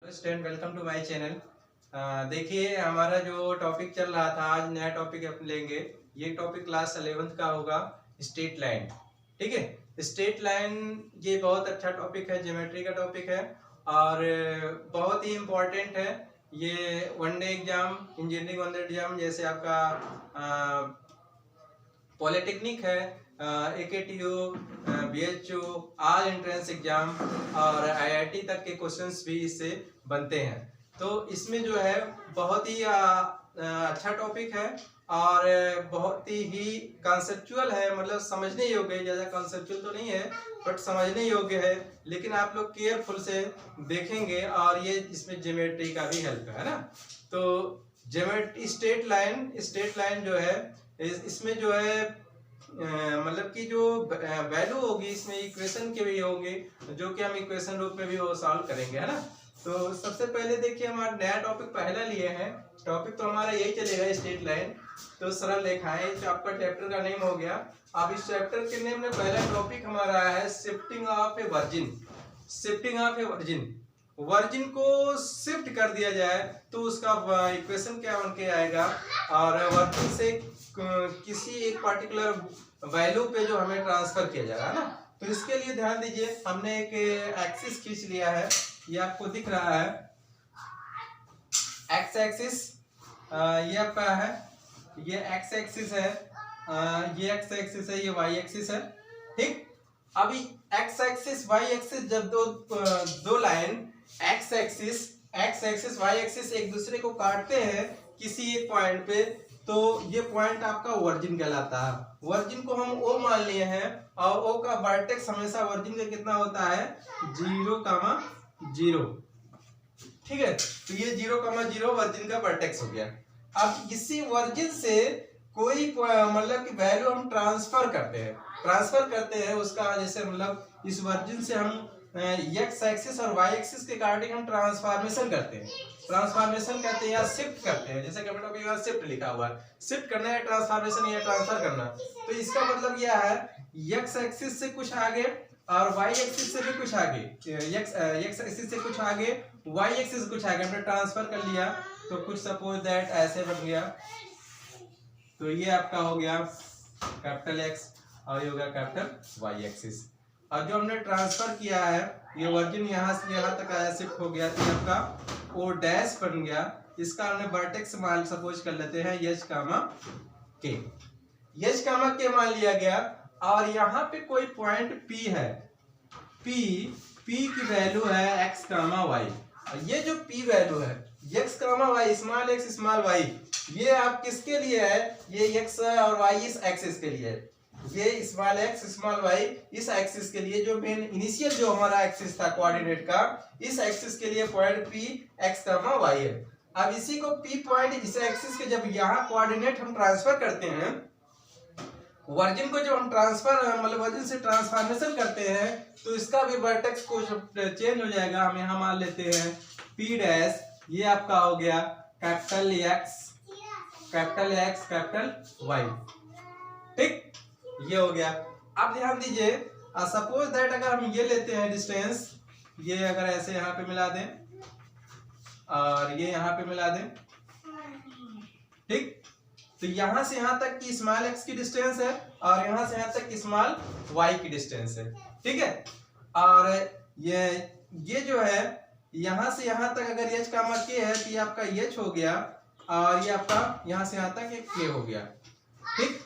Hello student, welcome to my channel. देखिए, हमारा जो टॉपिक चल रहा था, आज नया टॉपिक अपन लेंगे। ये टॉपिक क्लास 11th का होगा, स्ट्रेट लाइन। ठीक है, स्ट्रेट लाइन ये बहुत अच्छा टॉपिक है, ज्योमेट्री का टॉपिक है और बहुत ही इम्पोर्टेंट है। ये one day exam, engineering one day exam जैसे आपका पॉलिटेक्निक है, AKTU, BHU, all entrance exam और IIT तक के क्वेश्चंस भी इससे बनते हैं। तो इसमें जो है बहुत ही अच्छा टॉपिक है और बहुत ही कॉन्सेप्चुअल है, मतलब समझने योग्य है। ज़्यादा कॉन्सेप्चुअल तो नहीं है बट समझने योग्य है, लेकिन आप लोग केयरफुल से देखेंगे और ये इसमें ज्योमेट्री का भी हेल्प है ना। तो ज्योमेट्री स्ट्रेट लाइन जो है इसमें जो है मतलब कि जो वैल्यू होगी इसमें इक्वेशन के भी होंगे, जो कि हम इक्वेशन रूप में भी वो सॉल्व करेंगे, है ना। तो सबसे पहले देखिए, हमारा नया टॉपिक पहला लिए हैं। टॉपिक तो हमारा यही चलेगा, स्ट्रेट लाइन। तो सरल रेखाएं, आपका चैप्टर का नेम हो गया। अब इस चैप्टर के नेम में पहला टॉपिक हमारा है shifting of a virgin. Shifting of a virgin, virgin को शिफ्ट कर दिया जाए तो उसका इक्वेशन क्या बन के आएगा, और वर्जिन से किसी एक पर्टिकुलर वैल्यू पे जो हमें ट्रांसफर किया जा रहा है ना। तो इसके लिए ध्यान दीजिए, हमने एक एक्सिस खींच लिया है, ये आपको दिख रहा है एक्स एक्सिस। ये आपका है, ये एक्स एक्सिस है, ये एक्स एक्सिस है, ये वाई एक्सिस है। ठीक, अभी एक्स एक्सिस वाई एक्सिस जब दो line x axis y axis एक दूसरे को काटते हैं किसी एक पॉइंट पे, तो ये पॉइंट आपका वर्जिन कहलाता है। वर्जिन को हम ओ मान लिए हैं और ओ का वर्टेक्स हमेशा वर्जिन का कितना होता है, 0,0। ठीक है, तो ये 0,0 वर्जिन का वर्टेक्स हो गया। अब इसी वर्जिन से कोई मतलब कि वैल्यू हम ट्रांसफर करते हैं उसका, जैसे मतलब इस वर्जिन से हम एक्स एक्सिस और वाई एक्सिस के अकॉर्डिंग हम ट्रांसफॉर्मेशन करते हैं या शिफ्ट करते हैं। जैसे कंप्यूटर में यहाँ शिफ्ट लिखा हुआ है, शिफ्ट करना है, ट्रांसफॉर्मेशन या ट्रांसफर करना। तो इसका मतलब यह है एक्स एक्सिस से कुछ आगे और वाई एक्सिस से भी कुछ आगे, एक्स एक्सिस से कुछ आगे, वाई एक्सिस कुछ आगे हमने ट्रांसफर कर लिया। तो कुछ सपोज दैट ऐसे बन गया, तो ये आपका हो गया कैपिटल एक्स और ये हो गया कैपिटल वाई एक्सिस। और जो हमने ट्रांसफर किया है, ये वर्जिन यहाँ से यहाँ तक आया, शिफ्ट हो गया, तो आपका ओ डैश बन गया। इसका हमने वर्टेक्स मान सपोज कर लेते हैं एच कामा के मान लिया गया। और यहाँ पे कोई पॉइंट P है, P की वैल्यू है एक्स कामा वाई। ये जो P वैल्यू है x comma y, small x small y, ये आप किसके लिए है, ये एक्स और वाई इस एक्सिस के लिए है। ये स्मॉल एक्स स्मॉल वाई इस एक्सिस के लिए, जो मेन इनिशियल जो हमारा एक्सिस था कोऑर्डिनेट का, इस एक्सिस के लिए point P x comma Y है। अब इसी को P पॉइंट इस एक्सिस के जब यहाँ कोऑर्डिनेट हम ट्रांसफर करते हैं, वर्जिन को जब हम ट्रांसफर मतलब वर्जिन से ट्रांसफॉर्मेशन करते हैं, तो इसका भी वर्टेक्स को चेंज हो जाएगा। हम यहाँ मान लेते हैं P डैश, ये आपका हो गया कैपिटल एक्स कैपिटल वाई। ठीक, ये हो गया। अब ध्यान दीजिए, सपोज दैट अगर हम ये लेते हैं डिस्टेंस, ये अगर ऐसे यहाँ पे मिला दें और ये यहाँ पे मिला दें, ठीक, तो यहां से यहां तक की स्मॉल एक्स की डिस्टेंस है और यहां से यहां तक की स्मॉल वाई की डिस्टेंस है। ठीक है, और ये जो है यहां से यहां तक अगर एच का मान के है तो ये आपका एच हो गया और ये आपका यहां से यहां तक एक के हो गया। ठीक,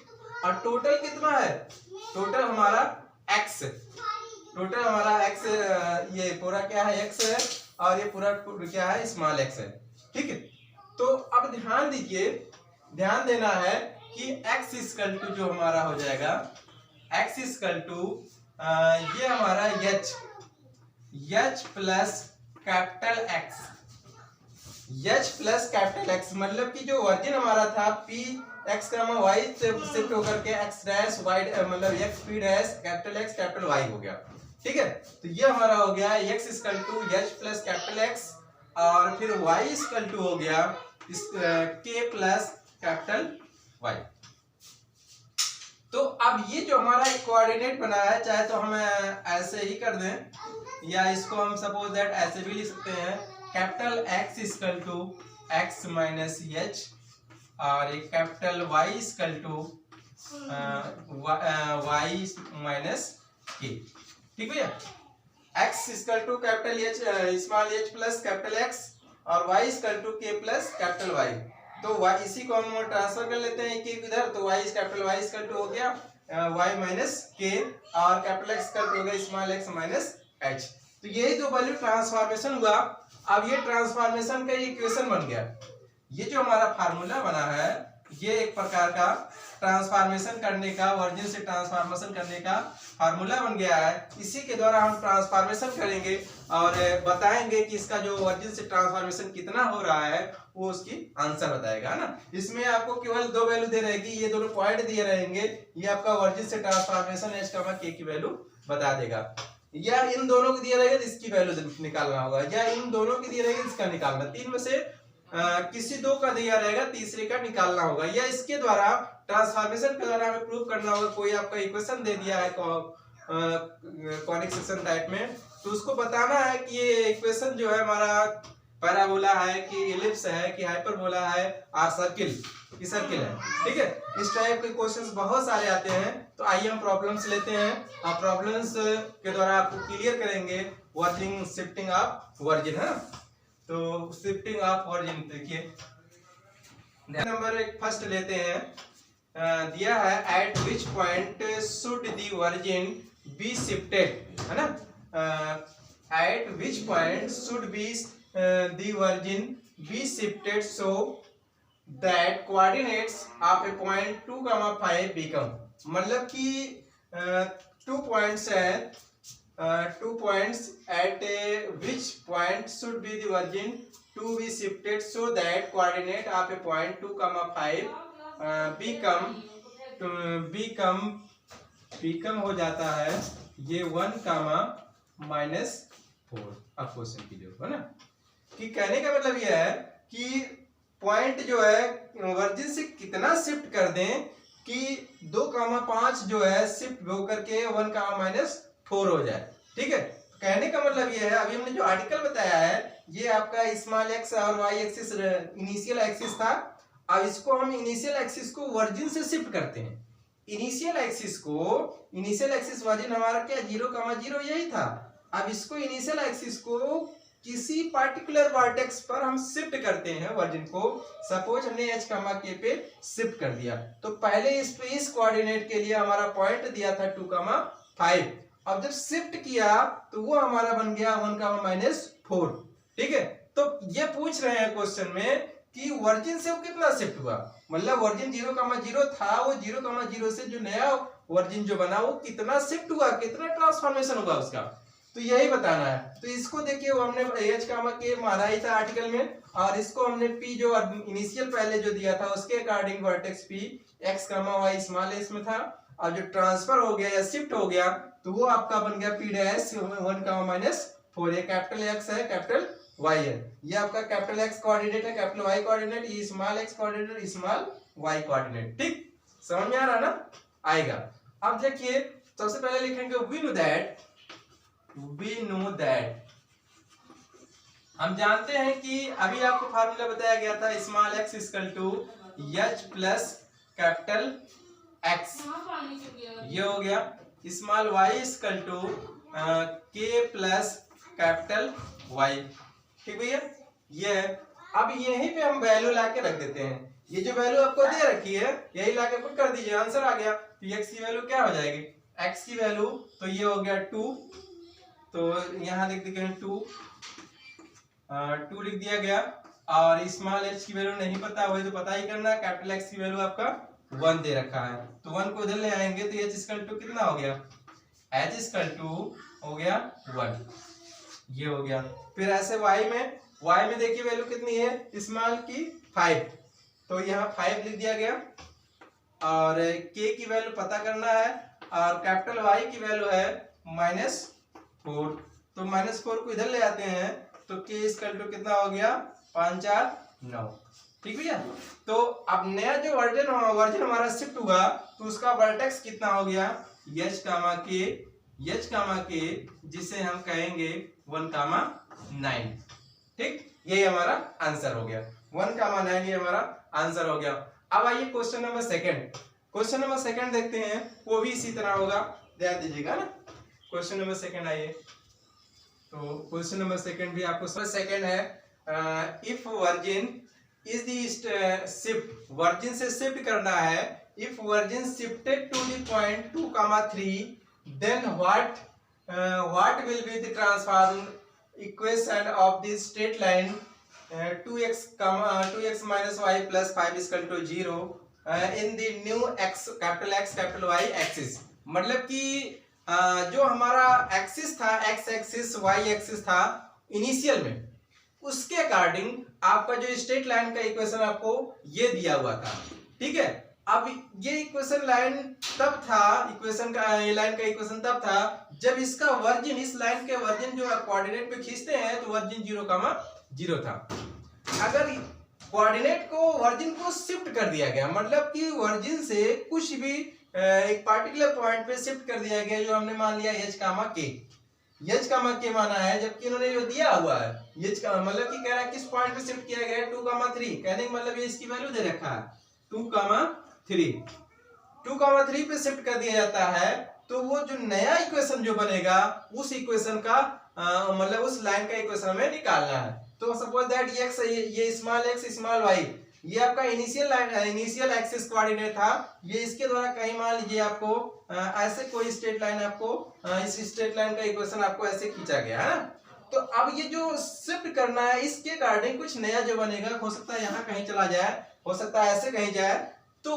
और टोटल कितना है, टोटल हमारा एक्स, ये पूरा क्या है, एक्स है, और ये पूरा क्या है, स्मॉल एक्स है। ठीक है, तो अब ध्यान दीजिए, ध्यान देना है कि x इक्वल टू जो हमारा हो जाएगा, x इक्वल टू ये हमारा h प्लस कैपिटल x, मतलब कि जो वर्जिन हमारा था P एक्स कामा वाई से शिफ्ट होकर के एक्स डैश वाई, मतलब x P dash capital x capital y हो गया। ठीक है, तो ये हमारा हो गया x equal to h plus capital x, और फिर y इक्वल टू हो गया k प्लस कैपिटल वाई। तो अब ये जो हमारा एक कोऑर्डिनेट बना है, चाहे तो हम ऐसे ही कर दें या इसको हम सपोज दैट ऐसे भी लिख सकते हैं capital x equal to x minus h और एक capital y equal to y minus k. ठीक भैया, x equal to capital h small h plus capital x और y equal to k plus capital y. तो y इसी को हम transfer कर लेते हैं एक इधर, तो y capital y equal to हो गया वाई माइनस के और कैपिटल एक्स इक्वल टू हो गया स्मॉल एक्स माइनस एच। तो यही जो वैल्यू ट्रांसफॉर्मेशन हुआ, अब ये ट्रांसफॉर्मेशन का इक्वेशन बन गया। ये जो हमारा फार्मूला बना है ये एक प्रकार का ट्रांसफॉर्मेशन करने का, वर्जिन से ट्रांसफॉर्मेशन करने का फार्मूला बन गया है। इसी के द्वारा हम ट्रांसफॉर्मेशन करेंगे और बताएंगे कि इसका जो वर्जिन से ट्रांसफॉर्मेशन कितना हो रहा है वो उसकी आंसर बताएगा ना। इसमें आपको केवल दो वैल्यू दे रहेगी, ये दोनों पॉइंट दिए रहेंगे, ये आपका वर्जिन से ट्रांसफॉर्मेशन एच का के की वैल्यू बता देगा। या इन दोनों को दिया रहेगा तो इसकी वैल्यू निकालना होगा, या इन दोनों की दिया रहेगा इसका निकालना, तीन में से किसी दो का दिया रहेगा तीसरे का निकालना होगा। या इसके द्वारा ट्रांसफॉर्मेशन के द्वारा हमें प्रूव करना होगा, कोई आपका इक्वेशन दे दिया है कॉनिक सेक्शन टाइप में, तो उसको बताना है कि ये इक्वेशन जो है हमारा पैराबोला है कि एलिप्स है कि हाइपरबोला है और सर्किल की सर्किल है। ठीक है, इस टाइप के क्वेश्चंस बहुत सारे आते हैं। तो आइए हम प्रॉब्लम्स लेते हैं और प्रॉब्लम्स के द्वारा आपको क्लियर करेंगे वर्जिंग शिफ्टिंग ऑफ वर्जिन है। तो शिफ्टिंग ऑफ वर्जिन देखिए नंबर एक फर्स्ट लेते हैं, दिया है eight which point should the virgin be shifted, है ना। Eight which point should be the virgin be shifted so that coordinates of A point 2,5 become, मतलब कि 2 पॉइंट्स है, 2 points at which point should be the virgin to be shifted so that coordinate of a point 2,5 become हो जाता है ये 1,-4। अब question की जो है ना कि कहने का मतलब ये है कि पॉइंट जो है वर्जिन से कितना शिफ्ट कर दें कि 2,5 जो है शिफ्ट होकर के 1,-4 हो जाए। ठीक है, कहने का मतलब ये है, अभी हमने जो आर्टिकल बताया है ये आपका स्मॉल एक्स और वाई एक्सिस इनिशियल एक्सिस था। अब इसको हम इनिशियल एक्सिस को वर्जिन से शिफ्ट करते हैं। इनिशियल एक्सिस वर्जिन हमारा क्या 0,0 यही था। अब इसको इनिशियल एक्सिस को किसी पार्टिकुलर वर्टेक्स पर हम शिफ्ट करते हैं वर्जिन को। सपोज हमने एच के पे शिफ्ट कर दिया, तो पहले इस कोऑर्डिनेट के लिए हमारा पॉइंट दिया था 2,5। अब जब शिफ्ट किया तो वो हमारा बन गया 1,-4। ठीक है, तो ये पूछ रहे हैं क्वेश्चन में कि वर्जिन से वो कितना शिफ्ट हुआ, मतलब वर्जिन 0,0 था, वो 0,0 से जो नया वर्जिन जो बना वो कितना शिफ्ट हुआ, कितना ट्रांसफॉर्मेशन होगा उसका, तो यही बताना है। तो इसको देखिए वो हमने एच के माना ही था आर्टिकल में, और इसको हमने पी जो इनिशियल पहले जो दिया था उसके according vertex p x y small s में था, और जो ट्रांसफर हो गया या शिफ्ट हो गया तो वो आपका बन गया पी डैश 1,-4। ये कैपिटल एक्स है कैपिटल वाई है, ये आपका कैपिटल एक्स कोऑर्डिनेट है कैपिटल वाई कोऑर्डिनेट, ये small x coordinate small y coordinate. ठीक, समझ में आ रहा ना, आएगा। अब देखिए सबसे पहले लिखेंगे वी नो दैट हम जानते हैं कि अभी आपको फार्मूला बताया गया था small x equal to h plus capital x, ये हो गया। Small y equal to k plus capital Y. ठीक भैया, ये है। अब यहीं पे हम वैल्यू लाके रख देते हैं, ये जो वैल्यू आपको दे रखी है यही लाके पुट कर दीजिए, आंसर आ गया। तो एक्स की वैल्यू क्या हो जाएगी, एक्स की वैल्यू तो ये हो गया 2, तो यहाँ लिख दिए 2 लिख दिया गया। और स्मॉल एच की वैल्यू नहीं पता, वही तो पता ही करना। कैपिटल एक्स की वैल्यू आपका 1 दे रखा है, तो 1 को इधर ले आएंगे तो एच इक्वल टू कितना हो गया, एच इक्वल टू हो गया 1, ये हो गया। फिर ऐसे वाई में देखिए वैल्यू कितनी है स्मॉल की 5, तो यहाँ 5 लिख दिया गया। और के की वैल्यू पता करना है, और कैपिटल वाई की वैल्यू है -4, तो -4 को इधर ले आते हैं तो के इक्वल टू कितना हो गया 5 4 9। ठीक भैया, तो अब नया जो वर्जन हमारा शिफ्ट हुआ तो उसका वर्टेक्स कितना हो गया एच के जिसे हम कहेंगे 1,9। ठीक, ये हमारा आंसर हो गया। 1,9 ये हमारा आंसर हो गया। अब आइए question number second. Question number second देखते हैं, वो भी इसी तरह होगा, ध्यान दीजिएगा ना। क्वेश्चन नंबर सेकंड आइए, तो क्वेश्चन नंबर सेकंड भी आपको सेकंड है, if origin is the shift, origin से शिफ्ट करना है, if origin shifted to the point 2,3 then what will be the transform equation of the straight line 2x minus y plus 5 is equal to 0 in the new x capital Y axis. मतलब कि जो हमारा axis था, x axis y axis था initial में, उसके according आपका जो स्ट्रेट लाइन का इक्वेशन आपको ये दिया हुआ था। ठीक है, अब ये इक्वेशन लाइन तब था, इक्वेशन का ये लाइन का इक्वेशन तब था जब इसका वर्जिन, इस लाइन के वर्जिन जो कोऑर्डिनेट पे खींचते हैं तो वर्जिन 0,0 था। अगर कोऑर्डिनेट को, वर्जिन को शिफ्ट कर दिया गया, मतलब कि वर्जिन से कुछ भी एक पार्टिकुलर पॉइंट पे शिफ्ट कर दिया गया, जो हमने मान लिया h, k, h, k माना है, जबकि इन्होंने जो दिया हुआ है h का मतलब कि कह रहा है किस पॉइंट पे शिफ्ट किया गया है 2,3, कहने का मतलब ये इसकी वैल्यू दे रखा है 2,3 पे शिफ्ट कर दिया जाता है, तो वो जो नया इक्वेशन जो बनेगा उस इक्वेशन का मतलब उस लाइन का इक्वेशन हमें निकालना है। तो सपोज दैट ये स्मॉल x स्मॉल y ये आपका इनिशियल एक्सिस कोऑर्डिनेट था, ये इसके द्वारा कहीं मान लीजिए आपको ऐसे कोई स्ट्रेट लाइन, आपको इस स्ट्रेट लाइन का इक्वेशन आपको ऐसे खींचा गया है। तो अब ये जो शिफ्ट करना है, इसके अकॉर्डिंग कुछ नया जो बनेगा, हो सकता है यहाँ कहीं चला जाए, हो सकता है ऐसे कहीं जाए, तो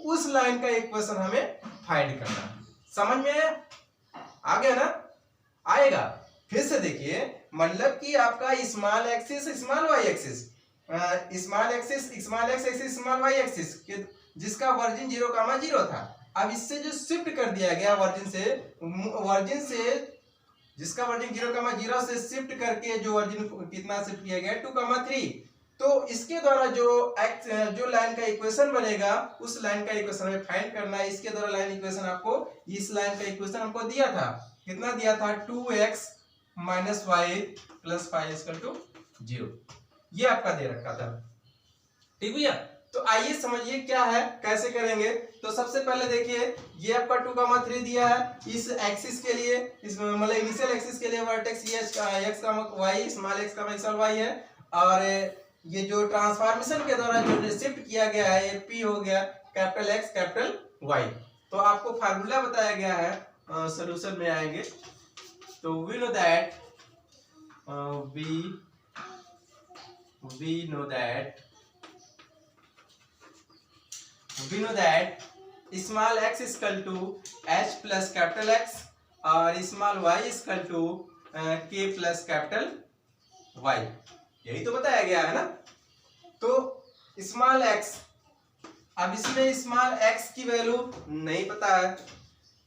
उस लाइन का इक्वेशन हमें फाइंड करना है। समझ में आ गया ना? आएगा। फिर से देखिए, मतलब कि आपका small axis small y axis, small axis small x axis small y axis जिसका वर्जिन 0,0 था, अब इससे जो शिफ्ट कर दिया गया वर्जिन से जिसका वर्जिन 0,0 से शिफ्ट करके जो वर्जिन कितना शिफ्ट किया गया 2,3, तो इसके द्वारा जो लाइन का इक्वेशन बनेगा उस लाइन का इक्वेशन हमें फाइंड करना है। इसके द्वारा लाइन इक्वेशन आपको, इस लाइन का इक्वेशन हमको दिया था, कितना दिया था 2x minus y plus 5 is equal to 0, ये आपका दे रखा था। ठीक भैया, तो आइए समझिए क्या है, कैसे करेंगे। तो सबसे पहले देखिए, ये आपका 2,3 दिया है इस एक्सिस के लिए, इस मतलब इनिशियल एक्सिस के लिए वर्टेक्स ये x, y small x, small y है, और ये जो ट्रांसफॉर्मेशन के द्वारा जो शिफ्ट किया गया है ये p हो गया कैपिटल X कैपिटल Y। तो आपको फार्मूला बताया गया है, सॉल्यूशन में आएंगे तो we know that small x is equal to h plus capital X और small y is equal to k plus capital Y, यही तो बताया गया है ना। तो स्मॉल x, अब इसमें स्मॉल x की वैल्यू नहीं पता है,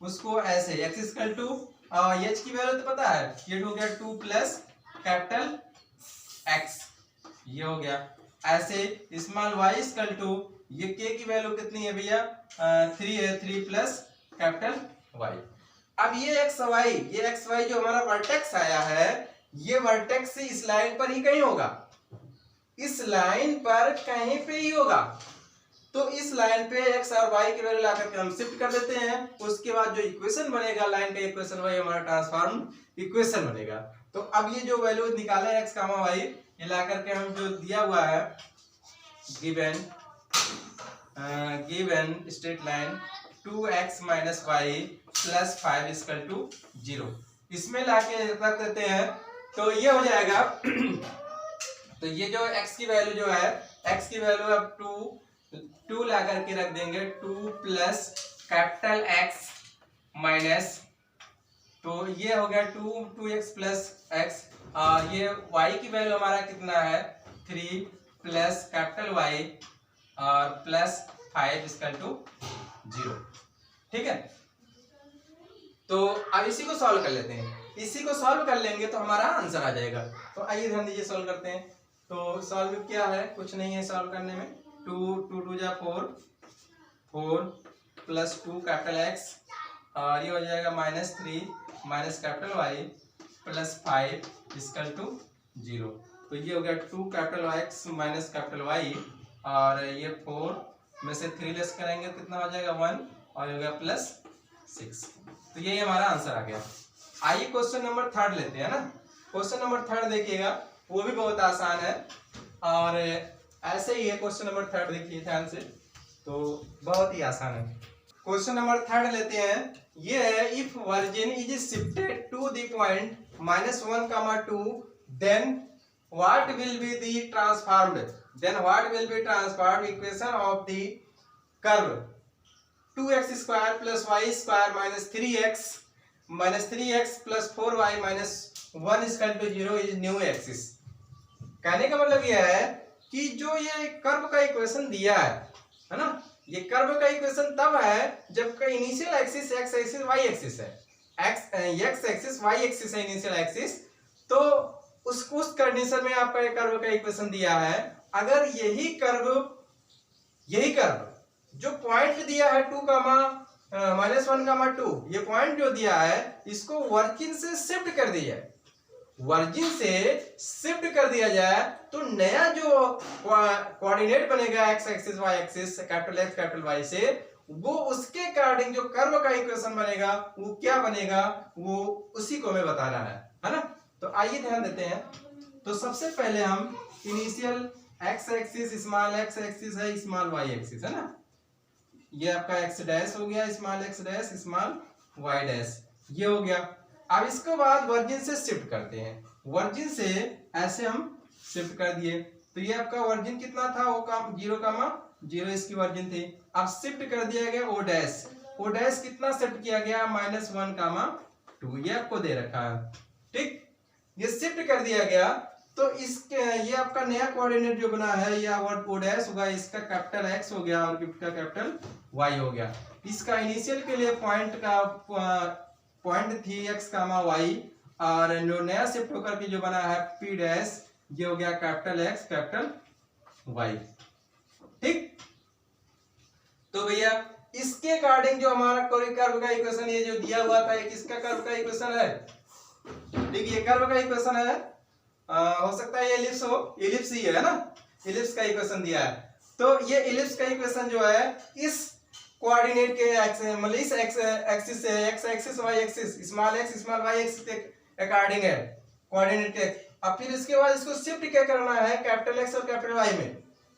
उसको ऐसे x is equal to h की वैल्यू तो पता है, ये हो गया 2 प्लस कैपिटल x, ये हो गया ऐसे। Small y is equal to ये k की वैल्यू कितनी है भैया 3 है, 3 प्लस कैपिटल y। अब ये x y जो हमारा वर्टेक्स आया है, ये वर्टेक्स इस लाइन पर ही कहीं होगा, इस लाइन पर कहीं पे ही होगा। तो इस लाइन पे x और y की वैल्यू लाकर के हम शिफ्ट कर देते हैं, उसके बाद जो इक्वेशन बनेगा लाइन का इक्वेशन, वही हमारा ट्रांसफॉर्म इक्वेशन बनेगा। तो अब ये जो वैल्यू निकाला है x, y, ये लाकर के हम जो दिया हुआ है given straight line 2x minus y plus 5 is equal to 0, इसमें लाके रख देते हैं तो ये हो जाएगा। तो ये जो x की वैल्यू जो है, x की वैल्यू अब 2 ला करके रख देंगे, 2 प्लस कैपिटल X माइनस, तो ये हो गया 2x प्लस x, और ये y की वैल्यू हमारा कितना है 3 प्लस कैपिटल Y और प्लस 5 इक्वल टू 0। ठीक है, तो अब इसी को सॉल्व कर लेते हैं, इसी को सॉल्व कर लेंगे तो हमारा आंसर आ जाएगा। तो आइए ध्यान दीजिए, सॉल्व करते हैं। तो सॉल्व क्या है, कुछ नहीं है सॉल्व करने में, 2 जा 4 प्लस 2 कैपिटल X और ये हो जाएगा -3 minus capital Y plus 5 equal to 0। तो ये हो गया 2 capital x minus capital y, और ये 4 में से 3 लेस करेंगे तो कितना हो जाएगा 1, और ये हो गया प्लस 6। तो यही हमारा आंसर आ गया। आइए क्वेश्चन नंबर 3 लेते हैं ना। क्वेश्चन नंबर 3 देखिएगा, वो भी बहुत आसान है, और ऐसे ही है। क्वेश्चन नंबर 3 देखिए ध्यान से, तो बहुत ही आसान है। क्वेश्चन नंबर 3 लेते हैं। ये है if origin is shifted to the point -1, 2, then what will be the transformed equation of the curve 2x square plus y square minus 3x plus 4y minus 1 is equal to 0 is new axis। कहने का मतलब यह है कि जो ये curve का equation दिया है ना, ये कर्व का इक्वेशन तब है जब का initial axis x axis y axis है, x एक्सिस y एक्सिस है इनिशियल एक्सिस। तो उस कंडीशन में आपका एक कर्व का इक्वेशन दिया है। अगर यही कर्व जो पॉइंट दिया है 2, -1, 2, ये पॉइंट जो दिया है इसको वर्जिन से शिफ्ट कर दिया जाए, तो नया जो कोऑर्डिनेट बनेगा x axis y axis capital X capital Y से, वो उसके अकॉर्डिंग जो कर्व का इक्वेशन बनेगा वो क्या बनेगा, वो उसी को हमें बताना है ना। तो आइए ध्यान देते हैं। तो सबसे पहले हम initial x axis small x axis है, स्मॉल y एक्सिस है ना, ये आपका x डैश हो गया, small x dash small y dash, ये हो गया। अब इसके बाद वर्जिन से शिफ्ट करते हैं, वर्जिन से ऐसे हम शिफ्ट कर दिए। तो ये आपका वर्जिन कितना था, वो 0, इसकी वर्जिन थी। अब शिफ्ट कर दिया गया o डैश कितना शिफ्ट किया गया, -1, 2, ये आपको दे रखा है, ठीक। ये शिफ्ट कर दिया गया, तो इसके ये आपका नया कोऑर्डिनेट जो बना है, या o डैश होगा, इसका कैपिटल x हो गया और गिफ्ट का कैपिटल y हो गया। इसका इनिशियल के लिए पॉइंट थी x, y, और जो नया शिफ्ट होकर के जो बना है p डैश, ये हो गया कैपिटल X कैपिटल Y, ठीक। तो भैया इसके अकॉर्डिंग जो हमारा कर्व का इक्वेशन ये जो दिया हुआ था, ये किसका कर्व का इक्वेशन है, ठीक। ये कर्व का इक्वेशन है, हो सकता है ये एलिप्स हो, एलिप्स ही है ना, एलिप्स का इक्वेशन दिया है। तो ये एलिप्स का इक्वेशन जो है इस कोऑर्डिनेट के मतलब इस एक्सिस से x axis y axis small x small y axis के अकॉर्डिंग है कोऑर्डिनेट के। अब फिर इसके बाद इसको शिफ्ट क्या करना है, कैपिटल X और कैपिटल Y में,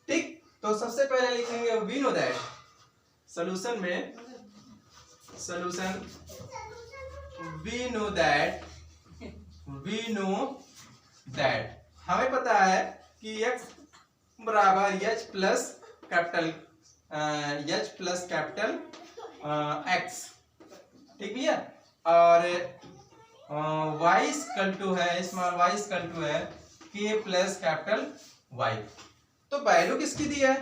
ठीक। तो सबसे पहले लिखेंगे वी नो दैट, सॉल्यूशन में वी नो दैट हमें पता है कि x बराबर h प्लस कैपिटल x, ठीक भैया, और y इक्वल टू है, स्मॉल y इक्वल टू है k प्लस कैपिटल y। तो वैल्यू किसकी दी है,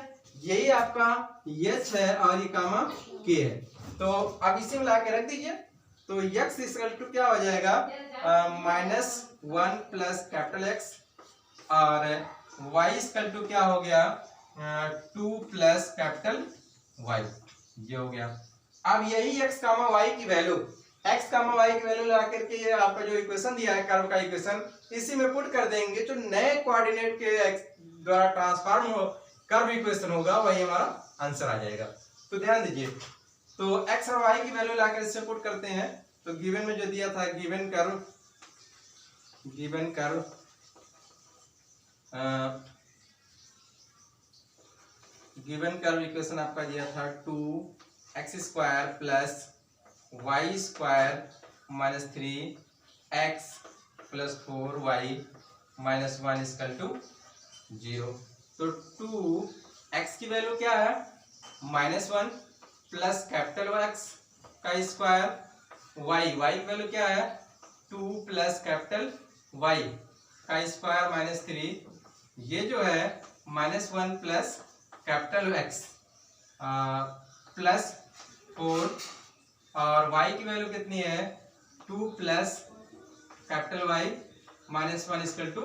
यही आपका h है और ये कामा k है। तो अब इसे मिला के रख दीजिए। तो x इक्वल टू क्या हो जाएगा, -1 प्लस कैपिटल x, और y इक्वल टू क्या हो गया, 2 प्लस कैपिटल y, ये हो गया। अब यही x, y की वैल्यू ला करके ये आपका जो इक्वेशन दिया है कर्व का इक्वेशन, इसी में पुट कर देंगे। जो नए कोऑर्डिनेट के द्वारा ट्रांसफॉर्म कर्व इक्वेशन होगा वही हमारा आंसर आ जाएगा। तो ध्यान दीजिए, तो x और y की वैल्यू लाकर इससे पुट करते हैं। तो गिवन में जो दिया था, गिवन कर्व इक्वेशन आपका दिया था 2x square plus y square minus 3x plus 4y minus 1 equal to 0। तो 2x की वैल्यू क्या है, -1 प्लस कैपिटल x का स्क्वायर, y की वैल्यू क्या है, 2 प्लस कैपिटल y का स्क्वायर माइनस 3, ये जो है -1 प्लस कैपिटल x प्लस 4, और y की वैल्यू कितनी है, 2 plus capital y minus 1 equal to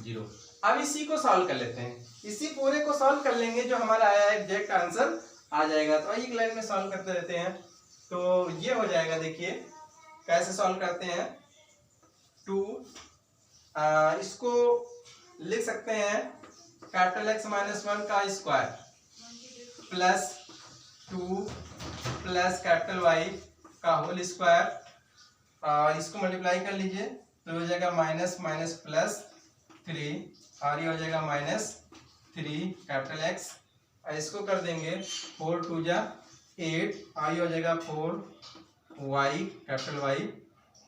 0। अब इसी को सॉल्व कर लेते हैं, इसी पूरे को सॉल्व कर लेंगे, जो हमारा आया है एग्जैक्ट आंसर आ जाएगा। तो एक लाइन में सॉल्व करते रहते हैं। तो ये हो जाएगा, देखिए कैसे सॉल्व करते हैं। 2 इसको लिख सकते हैं कैपिटल एक्स माइनस 1 का square plus 2 plus capital Y का होल स्क्वायर, इसको मल्टीप्लाई कर लीजिए तो हो जाएगा माइनस माइनस प्लस 3 और ये हो जाएगा माइनस 3 कैपिटल एक्स, इसको कर देंगे 4 2 जा 8 और ये हो जाएगा 4 y capital Y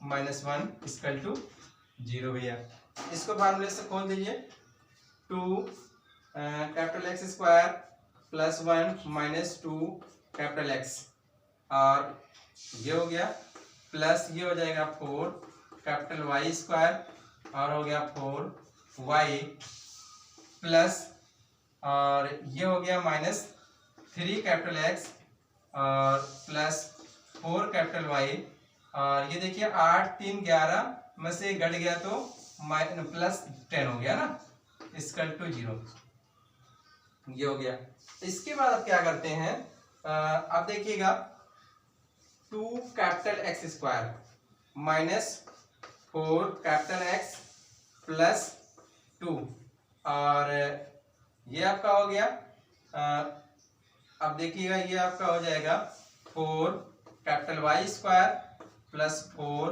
minus 1 equal to 0 भैया। इसको फार्मूले से खोल दीजिए 2 capital X square plus 1 minus 2 capital x और ये हो गया प्लस ये हो जाएगा 4 कैपिटल वाई स्क्वायर और हो गया 4 वाई प्लस और ये हो गया माइनस 3 कैपिटल एक्स और प्लस 4 कैपिटल वाई और ये देखिए 8 3 11 में से घट गया तो प्लस 10 हो गया ना इक्वल टू 0, ये हो गया। इसके बाद अब क्या करते हैं, अब देखिएगा 2 capital X square minus 4 capital X plus 2 और ये आपका हो गया, अब देखिएगा ये आपका हो जाएगा 4 कैपिटल वाई स्क्वायर प्लस 4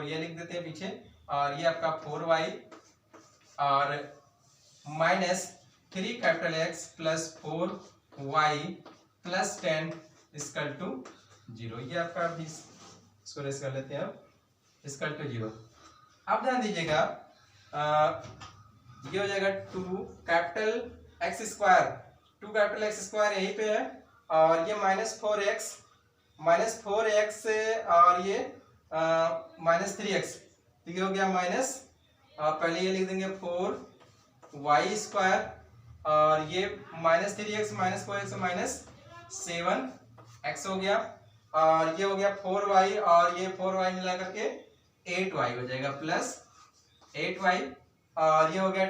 ये लिख देते हैं पीछे और ये आपका 4y और minus 3 capital X plus 4y plus 10 equal to 0, ये आपका 20 इसको रेस कर लेते हैं अब इक्वल टू 0। अब ध्यान दीजिएगा ये हो जाएगा 2 कैपिटल एक्स स्क्वायर यहीं पे है और ये माइनस 4x और ये माइनस 3x, तो ये हो गया माइनस पहले ये लिख देंगे 4y स्क्वायर और ये minus 3x minus 4x minus 7x हो गया और ये हो गया 4y और ये 4y मिला करके 8y हो जाएगा प्लस 8y और ये हो गया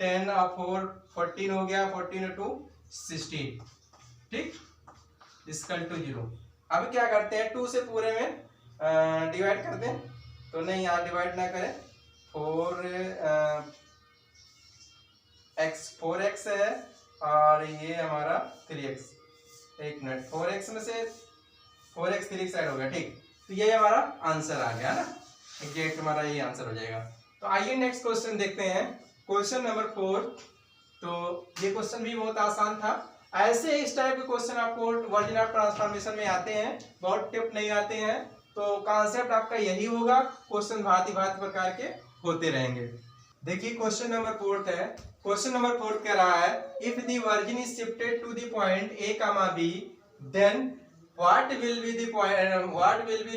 10 और 4 14 हो गया 14 और 2 16, ठीक इक्वल टू 0। अब क्या करते हैं 2 से पूरे में डिवाइड कर दें, तो नहीं यहाँ डिवाइड ना करें 4x है और ये हमारा 3x, एक मिनट 4x में से 4x 3x साइड हो गया, ठीक, तो ये हमारा आंसर आ गया ना, एग्जैक्ट हमारा ये आंसर हो जाएगा। तो आइए नेक्स्ट क्वेश्चन देखते हैं, क्वेश्चन नंबर 4। तो ये क्वेश्चन भी बहुत आसान था, ऐसे इस टाइप के क्वेश्चन आपको वर्जिन ऑफ ट्रांसफॉर्मेशन में आते हैं, बहुत टिप नहीं आते हैं, तो कॉन्सेप्ट आपका यही होगा, क्वेश्चन भांति भांति प्रकार के होते रहेंगे। देखिए क्वेश्चन नंबर 4 है, क्वेश्चन नंबर 4 कह रहा है if the origin is shifted to the point a, b, then what will be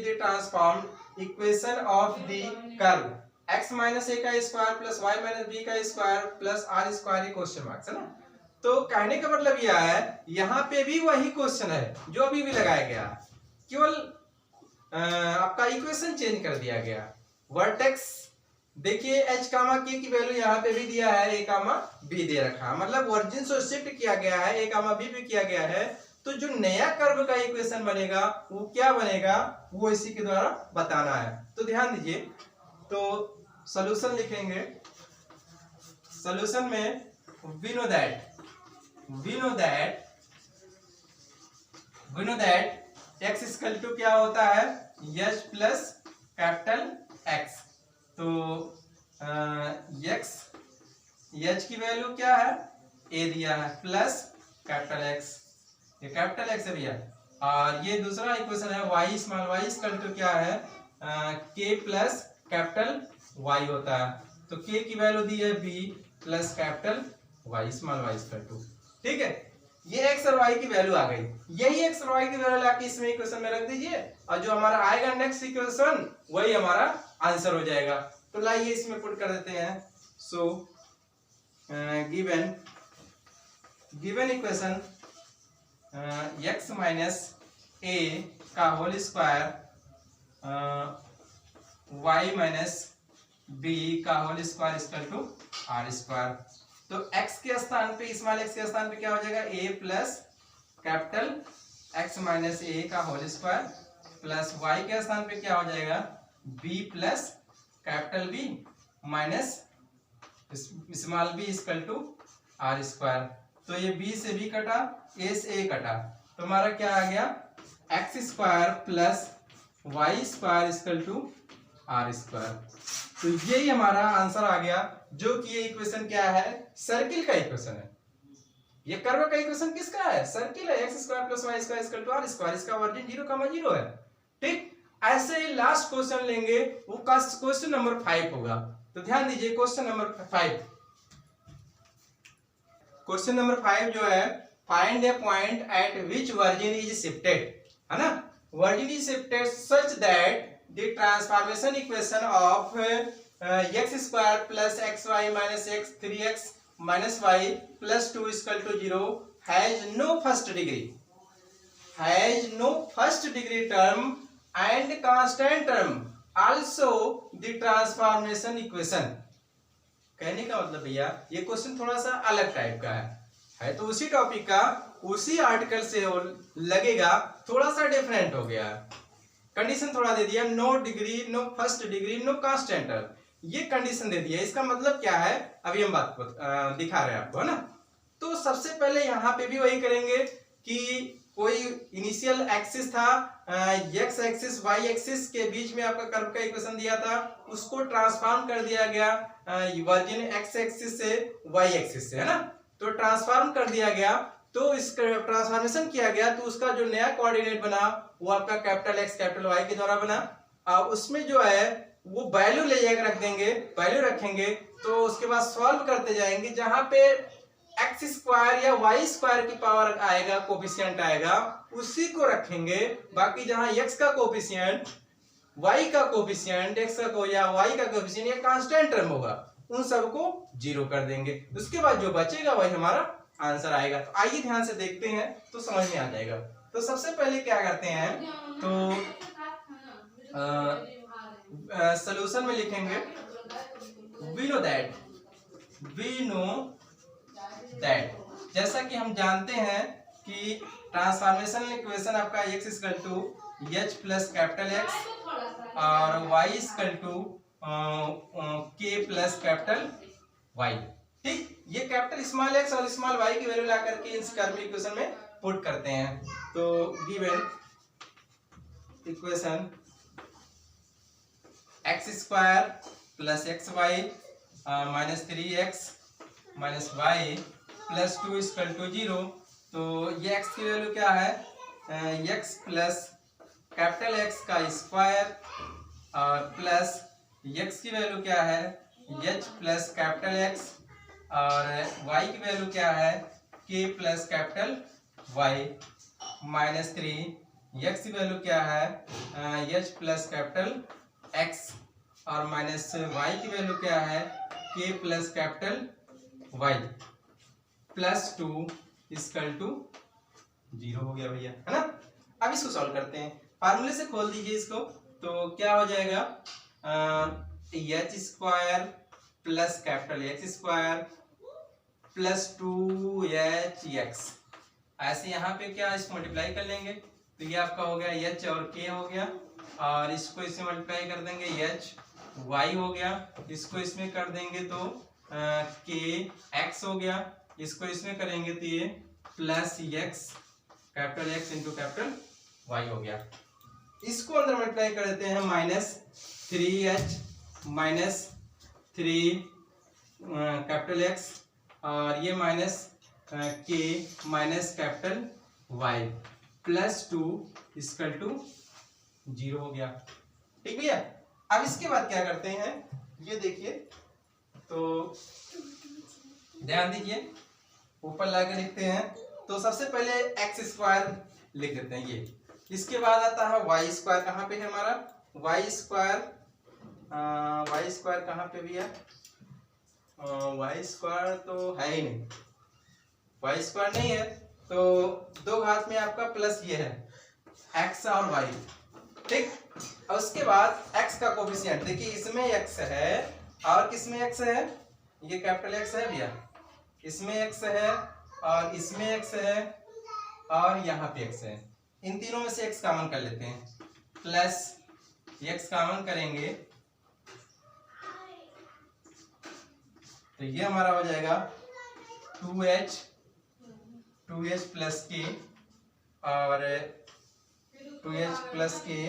the transformed equation of the curve x minus a का square plus y minus b का square plus r square, question marks है ना। तो कहने का मतलब यह है यहाँ पे भी वही क्वेश्चन है जो अभी भी लगाया गया, केवल आपका इक्वेशन चेंज कर दिया गया। वर्टेक्स देखिए h कामा k की वैल्यू यहाँ पे भी दिया है, a कामा b दे रखा है, मतलब वर्जिन से शिफ्ट किया गया है, a कामा b भी किया गया है, तो जो नया कर्व का इक्वेशन बनेगा वो क्या बनेगा वो इसी के द्वारा बताना है। तो ध्यान दीजिए, तो सॉल्यूशन लिखेंगे, सॉल्यूशन में we know that x equal to क्या होता है h प्लस कैपिटल x, तो h की वैल्यू क्या है a दिया है प्लस कैपिटल x, ये कैपिटल x है भैया, और ये दूसरा इक्वेशन है y small y equal to क्या है k प्लस कैपिटल y होता है, तो k की वैल्यू दी है b plus capital y small y equal to, ठीक है। ये x और y की वैल्यू आ गई, यही x और y की वैल्यू लाके इसमें इक्वेशन में रख दीजिए और जो हमारा आएगा नेक्स्ट इक्वेशन वही हमारा आंसर हो जाएगा। तो लाइए इसमें पुट कर देते हैं, so given equation x minus a का whole square y minus b का whole square equal to r square. तो x के स्थान पे स्मॉल x के स्थान पे क्या हो जाएगा a plus capital x minus a का होल स्क्वायर प्लस y के स्थान पे क्या हो जाएगा b plus capital b minus small b equal to r square. तो ये b से b कटा, a से a कटा, तो हमारा क्या आ गया, x square plus y square equal to r square. तो यही हमारा आंसर आ गया, जो कि ये इक्वेशन क्या है, सर्किल का इक्वेशन है। ये कर्व का इक्वेशन किसका है, सर्किल है, x square plus y square equal to r square. इसका ओरिजिन 0,0 है। ठीक, ऐसे ही लास्ट क्वेश्चन लेंगे, वो क्वेश्चन नंबर 5 होगा। तो ध्यान दीजिए क्वेश्चन नंबर 5। क्वेश्चन नंबर 5 जो है, find a point at which origin is shifted, है ना। Origin is shifted such that the transformation equation of x square plus x y minus x 3x minus y plus 2 equal to 0 has no first degree term and constant term also the transformation equation. कहने का मतलब भैया ये question थोड़ा सा अलग type का है तो उसी टॉपिक का, उसी आर्टिकल से लगेगा, थोड़ा सा डिफरेंट हो गया। कंडीशन थोड़ा दे दिया, no degree, no first degree, no constant term, ये कंडीशन दे दिया। इसका मतलब क्या है अभी हम बात दिखा रहे हैं आपको, है ना। तो सबसे पहले यहाँ पे भी वही करेंगे कि कोई इनिशियल एक्सिस था, एक्स एक्सिस वाई एक्सिस के बीच में आपका कर्व का इक्वेशन दिया था, उसको ट्रांसफॉर्म कर दिया गया वर्जिन एक्स एक्सिस से वाई एक्सिस से, है ना। तो ट्रांसफॉर्म कर दिया गया, तो इस ट्रांसफॉर्मेशन किया गया, तो उसका जो नया कोऑर्डिनेट बना वो आपका कैपिटल एक्स कैपिटल वाई के द्वारा बना। उसमें जो है वो वैल्यू ले जाकर रख देंगे, वैल्यू रखेंगे, तो उसके बाद सॉल्व करते जाएंगे। जहां पे एक्स स्क्वायर या वाई स्क्वायर की पावर आएगा, कोफिशिएंट आएगा, उसी को रखेंगे। बाकी जहां एक्स का कोफिशिएंट, वाई का कोफिशिएंट, एक्स का या वाई का कोफिशिएंट या कांस्टेंट टर्म होगा, उन सबको 0 कर देंगे। उसके बाद जो बचेगा वही हमारा आंसर आएगा। तो आइए ध्यान से देखते हैं तो समझ में आ जाएगा। तो सबसे पहले क्या करते हैं, तो सॉल्यूशन में लिखेंगे वी नो दैट, जैसा कि हम जानते हैं कि ट्रांसफॉर्मेशन इक्वेशन आपका x equal to h plus capital x और y equal to k plus capital Y. ठीक, ये कैपिटल स्मॉल एक्स और स्मॉल वाई की वैल्यू ला करके इस कर्व इक्वेशन में पुट करते हैं। तो given equation x square plus x y minus 3x minus y plus 2 equal to 0। तो ये x की वैल्यू क्या है, x प्लस कैपिटल एक्स का स्क्वायर और प्लस x की वैल्यू क्या है, h प्लस कैपिटल एक्स और y की वैल्यू क्या है, k plus capital y minus 3, x की वैल्यू क्या है, h प्लस कैपिटल x और माइनस y की वैल्यू क्या है, k plus capital y plus 2 equal to 0 हो गया भैया, है ना। अब इसको सॉल्व करते हैं, फार्मूले से खोल दीजिए इसको। तो क्या हो जाएगा, H square plus capital X square plus 2hx, ऐसे यहाँ पे क्या इसको मल्टीप्लाई कर लेंगे, तो ये आपका हो गया h और k हो गया, और इसको इससे मल्टीप्लाई कर देंगे h y हो गया, इसको इसमें कर देंगे तो k x हो गया, इसको इसमें करेंगे तो ये plus x capital x into capital y हो गया। इसको अंदर मल्टीप्लाई कर देते हैं, minus 3h minus 3 capital x और ये minus k minus capital y plus 2 equal to 0 हो गया। ठीक भैया, अब इसके बाद क्या करते हैं, ये देखिए, तो ध्यान दीजिए, ऊपर लाके लिखते हैं। तो सबसे पहले एक्स स्क्वायर लिख देते हैं ये, इसके बाद आता है वाई स्क्वायर, कहाँ पे है हमारा वाई स्क्वायर, कहाँ पे भी है, वाई स्क्वायर तो है ही नहीं, वाई स्क्वायर नहीं है, तो दो घात में आपका प्लस ये है एक्स और वाई। ठीक, और उसके बाद x का कोफिशिएंट देखिए, इसमें x है और किसमें x है, ये कैपिटल X है भैया, इसमें x है और इसमें x है और यहाँ पे x है, इन तीनों में से x कॉमन कर लेते हैं, प्लस x कॉमन करेंगे तो ये हमारा हो जाएगा 2h प्लस के और 2h प्लस के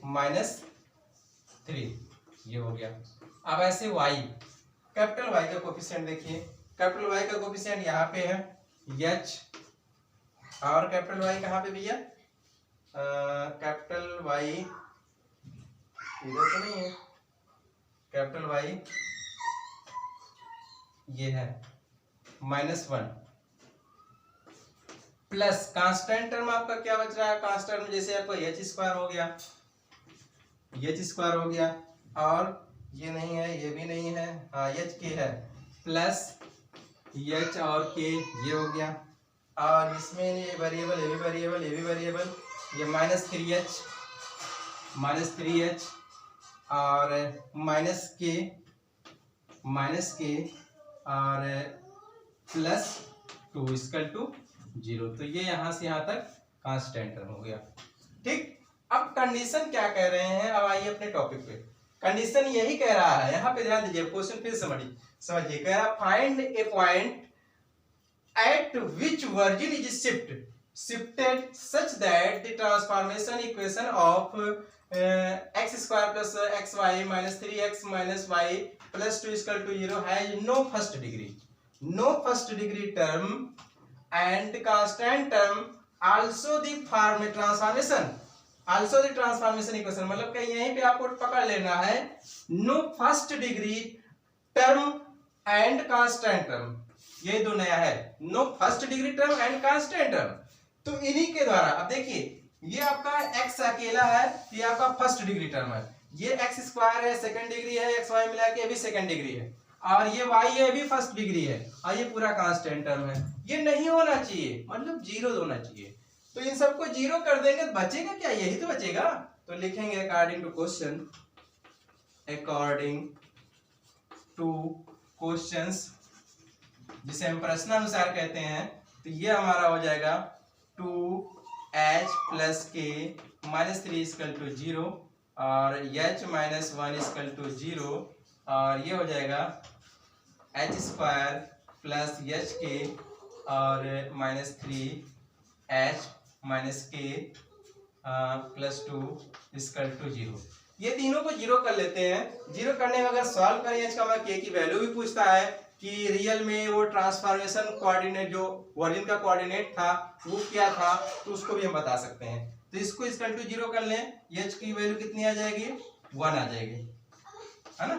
माइनस 3, ये हो गया। अब ऐसे y, कैपिटल Y का कोफिशिएंट देखिए, कैपिटल Y का कोफिशिएंट यहाँ पे है h, और कैपिटल Y कहाँ पे भैया, कैपिटल Y इधर तो नहीं है, कैपिटल Y ये है -1 प्लस कांस्टेंट टर्म आपका क्या बच रहा है, कांस्टेंट में जैसे आपका h स्क्वायर हो गया, और ये नहीं है, ये भी नहीं है, हाँ h के है, प्लस h और k ये हो गया, और इसमें ये वेरिएबल, ये भी वेरिएबल, ये भी वेरिएबल, ये -3h और माइनस के और +2 इक्वल टू 0। तो ये यहाँ से यहाँ तक कांस्टेंट टर्म हो गया। ठीक, अब कंडीशन क्या कह रहे हैं, अब आइए अपने टॉपिक पे। कंडीशन यही कह रहा है, यहाँ पे ध्यान दीजिए, क्वेश्चन फिर समझिए, कह रहा find a point at which virgin is shifted such that the transformation equation of x square plus xy minus 3x minus y plus 2 is equal to 0 has no first degree term and constant term, also the transformation equation, मतलब कि यहीं पे आपको पकड़ लेना है, no first degree term and constant term, ये दो नया है, no first degree term and constant term. तो इन्हीं के द्वारा, अब देखिए ये आपका x अकेला है, ये आपका फर्स्ट डिग्री टर्म है, ये x स्क्वायर है, सेकंड डिग्री है, एक्स वाई मिला के भी सेकंड डिग्री है, और ये y है भी फर्स्ट डिग्री है, और ये पूरा कांस्टेंट टर्म है। ये नहीं होना चाहिए, मतलब 0 होना चाहिए। तो इन सबको 0 कर देंगे तो बचेगा क्या, यही तो बचेगा। तो लिखेंगे अकॉर्डिंग टू क्वेश्चंस, जिसे हम प्रश्नानुसार कहते हैं। तो ये हमारा हो जाएगा 2h प्लस के माइनस 3 इक्वल टू 0 और h माइनस 1 इक्वल टू 0, और ये हो जाएगा h स्क्वायर प्लस h के और माइनस 3h माइनस के प्लस 2 इक्वल टू 0। ये तीनों को 0 कर लेते हैं। 0 करने में अगर सॉल्व करें h का k की वैल्यू भी पूछता है कि रियल में वो ट्रांसफॉर्मेशन कोऑर्डिनेट जो वर्जिन का कोऑर्डिनेट था वो क्या था, तो उसको भी हम बता सकते हैं। तो इसको इक्वल टू 0 कर लें, h की वैल्यू कितनी आ जाएगी, 1 आ जाएगी, है ना,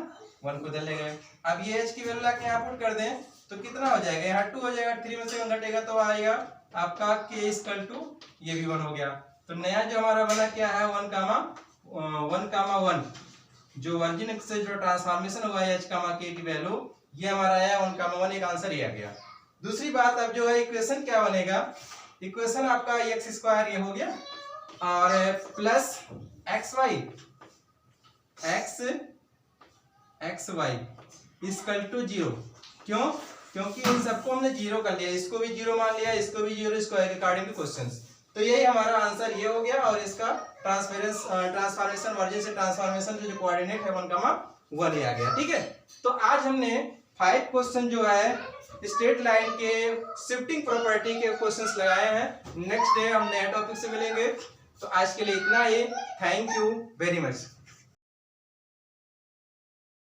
1 को इधर ले गए। अब ये h की वैल्यू लाके यहाँ पुट कर दें तो कितना हो जाएगा, यहाँ 2 हो जाएगा, 3 में से 1 घटेगा तो आएगा आपका k इक्वल टू, ये भी 1 हो गया। तो नया जो हमारा बना क्या है, 1,1 जो वर्जिन से जो ट्रांसफॉर्मेशन हुआ है h k की वैल्यू, ये हमारा आया 1,1, एक आंसर ये आ गया। दूसरी बात, अब जो है इक्वेशन क्या बनेगा, इक्वेशन आपका x स्क्वायर ये हो गया और प्लस xy इक्वल टू 0। क्यों, क्योंकि इन सबको हमने 0 कर लिया, इसको भी 0 मान लिया, इसको भी 0, इसको अकॉर्डिंग टू क्वेश्चंस। तो यही हमारा आंसर ये हो गया, और इसका ट्रांसफॉर्मेशन वर्जिन से ट्रांसफॉर्मेशन जो कोऑर्डिनेट है 1,1 ये आ गया। ठीक है, तो आज हमने 5 क्वेश्चन जो है स्ट्रेट लाइन के शिफ्टिंग प्रॉपर्टी के क्वेश्चंस लगाए हैं। नेक्स्ट डे हम नए टॉपिक से मिलेंगे। तो आज के लिए इतना ही, थैंक यू वेरी मच।